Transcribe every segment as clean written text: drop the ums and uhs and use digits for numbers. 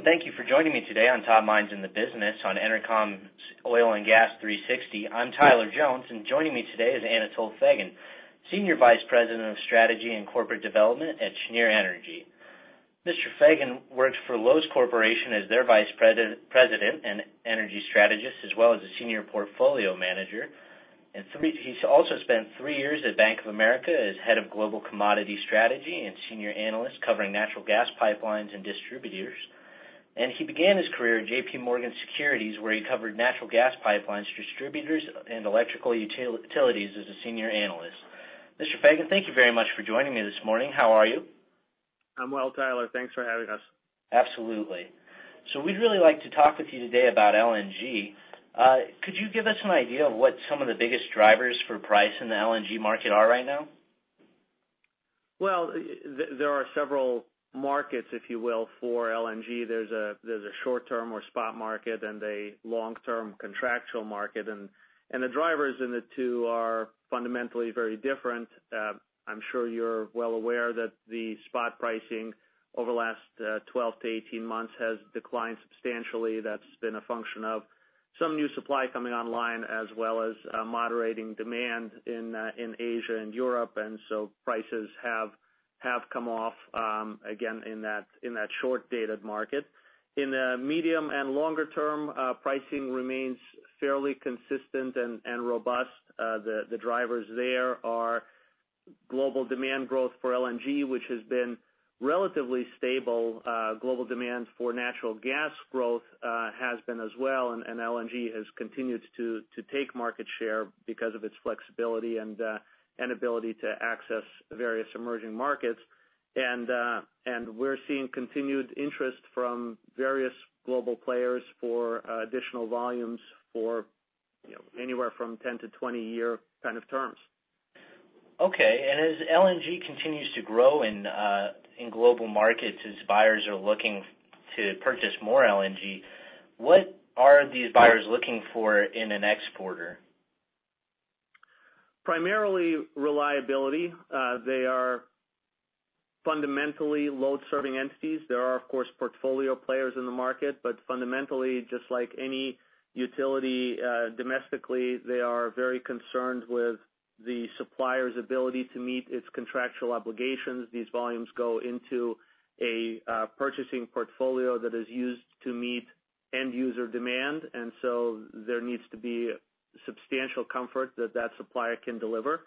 and thank you for joining me today on Top Minds in the Business on Entercom's Oil and Gas 360. I'm Tyler Jones, and joining me today is Anatol Feygin, Senior Vice President of Strategy and Corporate Development at Cheniere Energy. Mr. Feygin works for Loews Corporation as their Vice President and Energy Strategist, as well as a Senior Portfolio Manager. And he's also spent 3 years at Bank of America as Head of Global Commodity Strategy and Senior Analyst covering natural gas pipelines and distributors. And he began his career at J.P. Morgan Securities, where he covered natural gas pipelines, distributors, and electrical utilities as a senior analyst. Mr. Feygin, thank you very much for joining me this morning. How are you? I'm well, Tyler. Thanks for having us. Absolutely. So we'd really like to talk with you today about LNG. Could you give us an idea of what some of the biggest drivers for price in the LNG market are right now? Well, there are several markets, if you will, for LNG. There's a short-term or spot market and a long-term contractual market, and the drivers in the two are fundamentally very different. I'm sure you're well aware that the spot pricing over the last 12 to 18 months has declined substantially. That's been a function of some new supply coming online, as well as moderating demand in Asia and Europe, and so prices have come off again in that short-dated market. In the medium and longer term, pricing remains fairly consistent and robust. The drivers there are global demand growth for LNG, which has been relatively stable. Global demand for natural gas growth has been as well, and LNG has continued to take market share because of its flexibility and ability to access various emerging markets. And we're seeing continued interest from various global players for additional volumes for anywhere from 10 to 20 year kind of terms. Okay, and as LNG continues to grow in global markets, as buyers are looking to purchase more LNG, what are these buyers looking for in an exporter? Primarily reliability. They are fundamentally load-serving entities. There are, of course, portfolio players in the market, but fundamentally, just like any utility domestically, they are very concerned with the supplier's ability to meet its contractual obligations. These volumes go into a purchasing portfolio that is used to meet end-user demand, and so there needs to be substantial comfort that that supplier can deliver.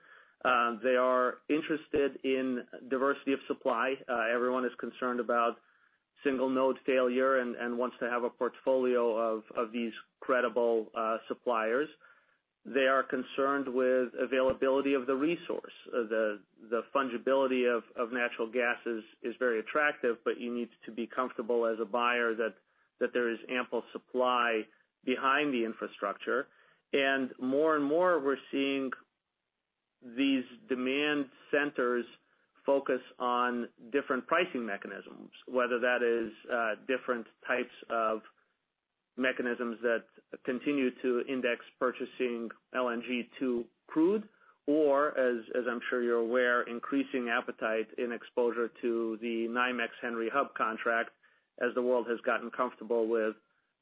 They are interested in diversity of supply. Everyone is concerned about single node failure and wants to have a portfolio of these credible suppliers. They are concerned with availability of the resource. The fungibility of natural gas is very attractive, but you need to be comfortable as a buyer that there is ample supply behind the infrastructure. And more we're seeing these demand centers focus on different pricing mechanisms, whether that is different types of mechanisms that continue to index purchasing LNG to crude, or, as I'm sure you're aware, increasing appetite in exposure to the NYMEX Henry Hub contract as the world has gotten comfortable with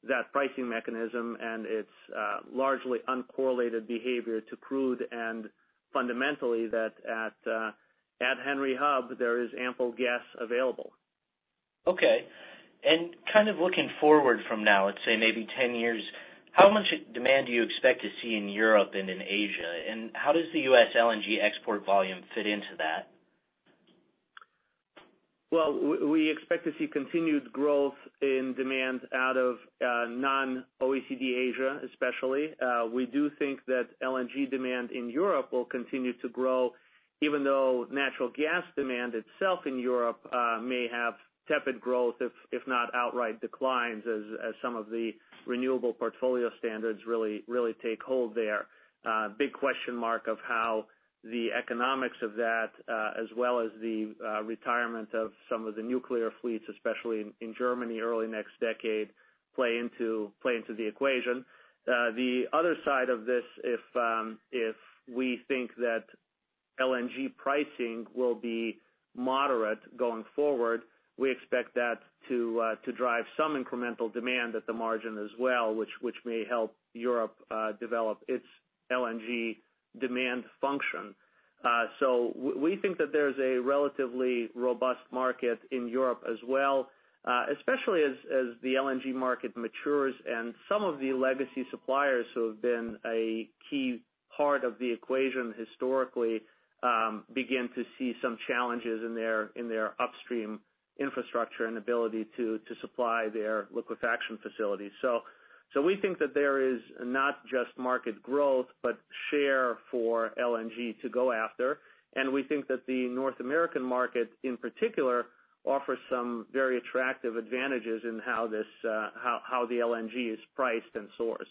that pricing mechanism and its largely uncorrelated behavior to crude, and fundamentally that at Henry Hub there is ample gas available. Okay. And kind of looking forward from now, let's say maybe 10 years, how much demand do you expect to see in Europe and in Asia? And how does the U.S. LNG export volume fit into that? Well, we expect to see continued growth in demand out of non-OECD Asia, especially. We do think that LNG demand in Europe will continue to grow, even though natural gas demand itself in Europe may have tepid growth, if not outright declines, as some of the renewable portfolio standards really take hold there. Big question mark of how the economics of that, as well as the retirement of some of the nuclear fleets, especially in Germany early next decade, play into the equation. The other side of this, if we think that LNG pricing will be moderate going forward, we expect that to drive some incremental demand at the margin as well, which may help Europe develop its LNG demand function. So we think that there's a relatively robust market in Europe as well, especially as the LNG market matures and some of the legacy suppliers who have been a key part of the equation historically begin to see some challenges in their upstream infrastructure and ability to supply their liquefaction facilities. So we think that there is not just market growth, but share for LNG to go after. And we think that the North American market in particular offers some very attractive advantages in how the LNG is priced and sourced.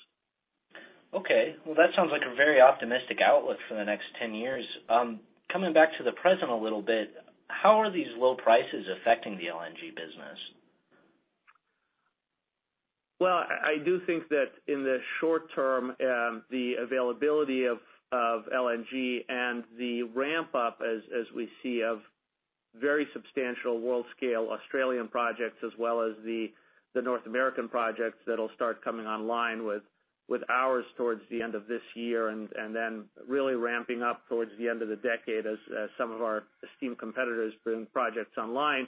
Okay. Well, that sounds like a very optimistic outlook for the next 10 years. Coming back to the present a little bit, how are these low prices affecting the LNG business? Well, I do think that in the short term, the availability of LNG and the ramp up, as we see, of very substantial world-scale Australian projects as well as the North American projects that'll start coming online with ours towards the end of this year and then really ramping up towards the end of the decade as some of our esteemed competitors bring projects online,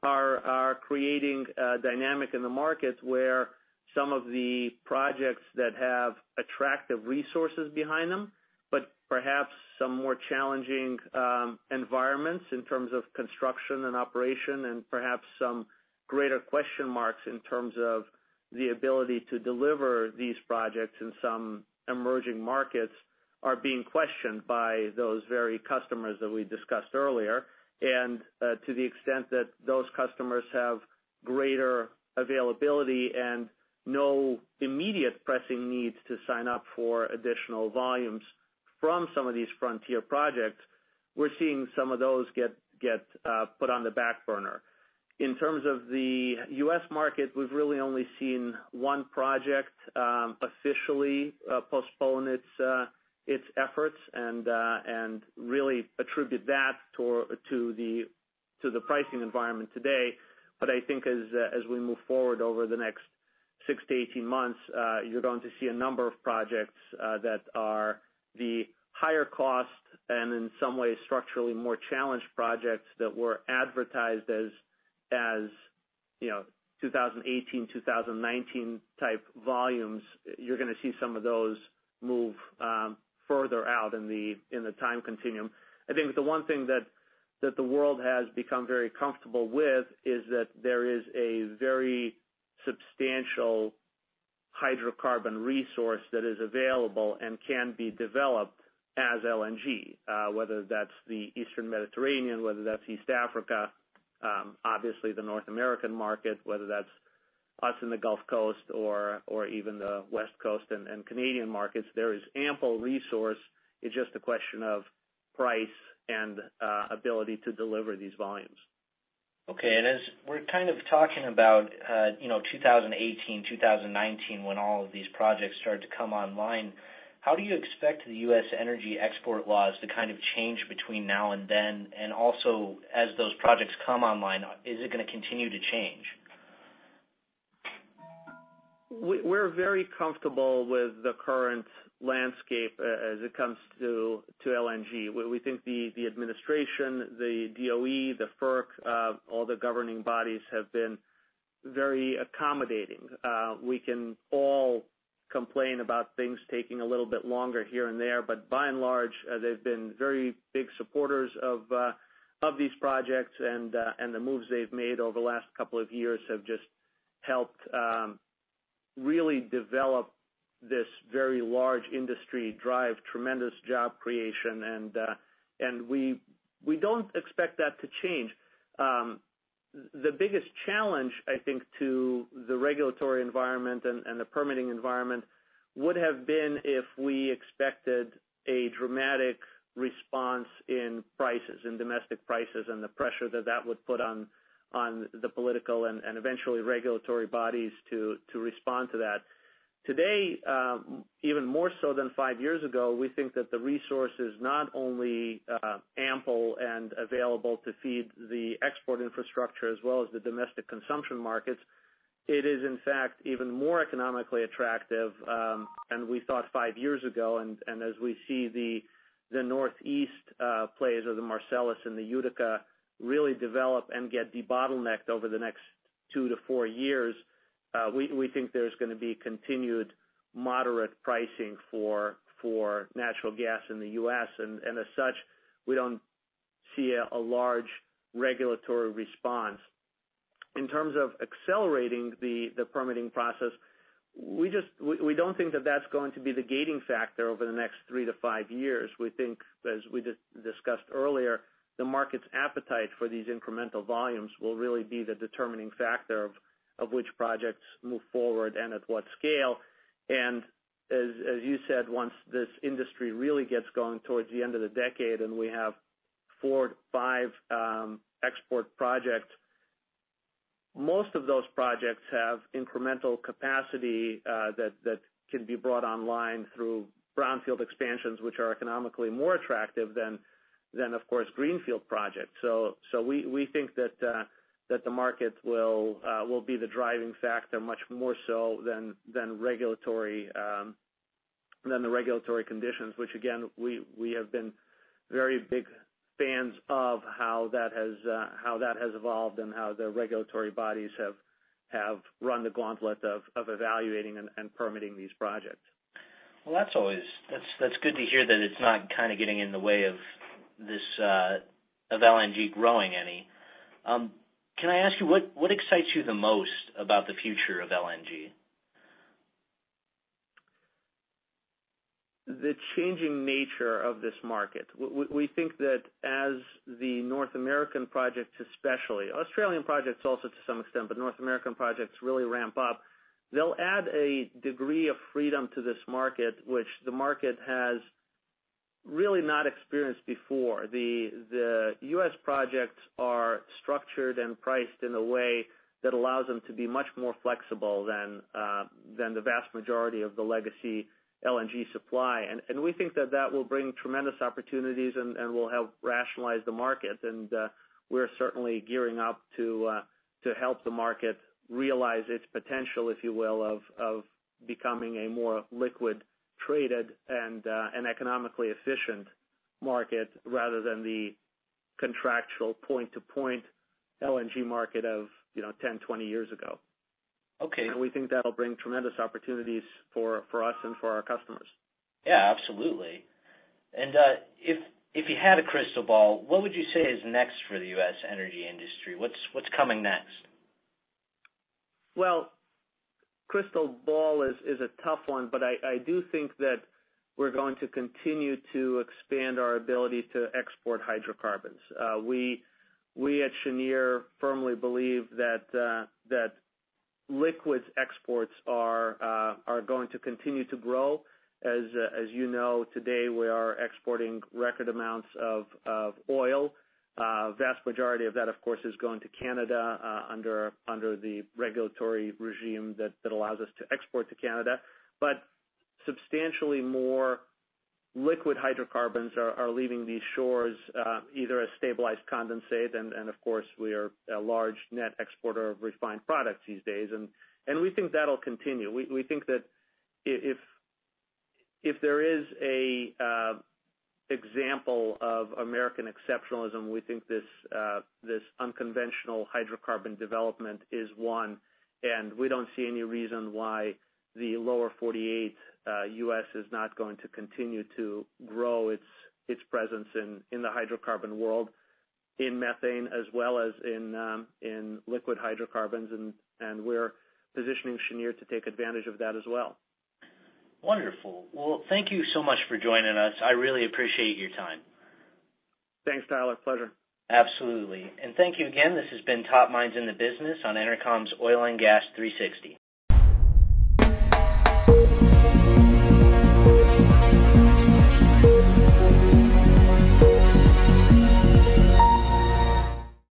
are creating a dynamic in the market where some of the projects that have attractive resources behind them, but perhaps some more challenging environments in terms of construction and operation, and perhaps some greater question marks in terms of the ability to deliver these projects in some emerging markets, are being questioned by those very customers that we discussed earlier. And to the extent that those customers have greater availability and no immediate pressing needs to sign up for additional volumes from some of these frontier projects, we're seeing some of those get put on the back burner. In terms of the U.S. market, we've really only seen one project officially postpone its efforts, and really attribute that to the pricing environment today. But I think as we move forward over the next 6 to 18 months, you're going to see a number of projects that are the higher cost and in some ways structurally more challenged projects that were advertised as 2018, 2019 type volumes. You're going to see some of those move further out in the time continuum. I think the one thing that the world has become very comfortable with is that there is a very substantial hydrocarbon resource that is available and can be developed as LNG, whether that's the Eastern Mediterranean, whether that's East Africa, obviously the North American market, whether that's us in the Gulf Coast or even the West Coast and Canadian markets. There is ample resource. It's just a question of price and ability to deliver these volumes. Okay, and as we're kind of talking about, 2018, 2019, when all of these projects start to come online, how do you expect the U.S. energy export laws to kind of change between now and then? And also, as those projects come online, is it going to continue to change? We're very comfortable with the current landscape as it comes to LNG. We think the administration, the DOE, the FERC, all the governing bodies have been very accommodating. We can all complain about things taking a little bit longer here and there, but by and large, they've been very big supporters of these projects, and the moves they've made over the last couple of years have just helped really develop this very large industry, drive tremendous job creation, and we don't expect that to change. The biggest challenge, I think, to the regulatory environment and the permitting environment would have been if we expected a dramatic response in prices, in domestic prices, and the pressure that would put on the political and eventually regulatory bodies to respond to that. Today, even more so than 5 years ago, we think that the resource is not only ample and available to feed the export infrastructure as well as the domestic consumption markets. It is, in fact, even more economically attractive than we thought 5 years ago. And as we see the Northeast plays, or the Marcellus and the Utica, really develop and get debottlenecked over the next 2 to 4 years, we think there's going to be continued moderate pricing for natural gas in the U.S. And as such, we don't see a large regulatory response. In terms of accelerating the permitting process, we don't think that that's going to be the gating factor over the next 3 to 5 years. We think, as we discussed earlier, the market's appetite for these incremental volumes will really be the determining factor of which projects move forward and at what scale. And as you said, once this industry really gets going towards the end of the decade and we have 4 to 5 export projects, most of those projects have incremental capacity that can be brought online through brownfield expansions, which are economically more attractive than of course, greenfield projects. So we think that the market will be the driving factor much more so than the regulatory conditions, which again we have been very big fans of how that has evolved and how the regulatory bodies have run the gauntlet of evaluating and permitting these projects. Well, that's good to hear that it's not kind of getting in the way of this of LNG growing any. Can I ask you what excites you the most about the future of LNG? The changing nature of this market. We think that as the North American projects especially, Australian projects also to some extent, but North American projects really ramp up, they'll add a degree of freedom to this market, which the market has really not experienced before. The U.S. projects are structured and priced in a way that allows them to be much more flexible than the vast majority of the legacy LNG supply. And we think that will bring tremendous opportunities and will help rationalize the market. And we're certainly gearing up to help the market realize its potential, if you will, of becoming a more liquid traded and an economically efficient market rather than the contractual point-to-point LNG market of 10, 20 years ago. Okay. And we think that'll bring tremendous opportunities for us and for our customers. Yeah, absolutely. And if you had a crystal ball, what would you say is next for the U.S. energy industry? What's coming next? Well, crystal ball is a tough one, but I do think that we're going to continue to expand our ability to export hydrocarbons. We at Cheniere firmly believe that liquids exports are going to continue to grow. As you know, today we are exporting record amounts of oil. Vast majority of that, of course, is going to Canada under the regulatory regime that allows us to export to Canada. But substantially more liquid hydrocarbons are leaving these shores either as stabilized condensate, and of course we are a large net exporter of refined products these days, and we think that'll continue. We think that if there is a example of American exceptionalism, we think this unconventional hydrocarbon development is one, and we don't see any reason why the lower 48 U.S. is not going to continue to grow its presence in the hydrocarbon world, in methane as well as in liquid hydrocarbons, and we're positioning Cheniere to take advantage of that as well. Wonderful. Well, thank you so much for joining us. I really appreciate your time. Thanks, Tyler. Pleasure. Absolutely. And thank you again. This has been Top Minds in the Business on Entercom's Oil and Gas 360.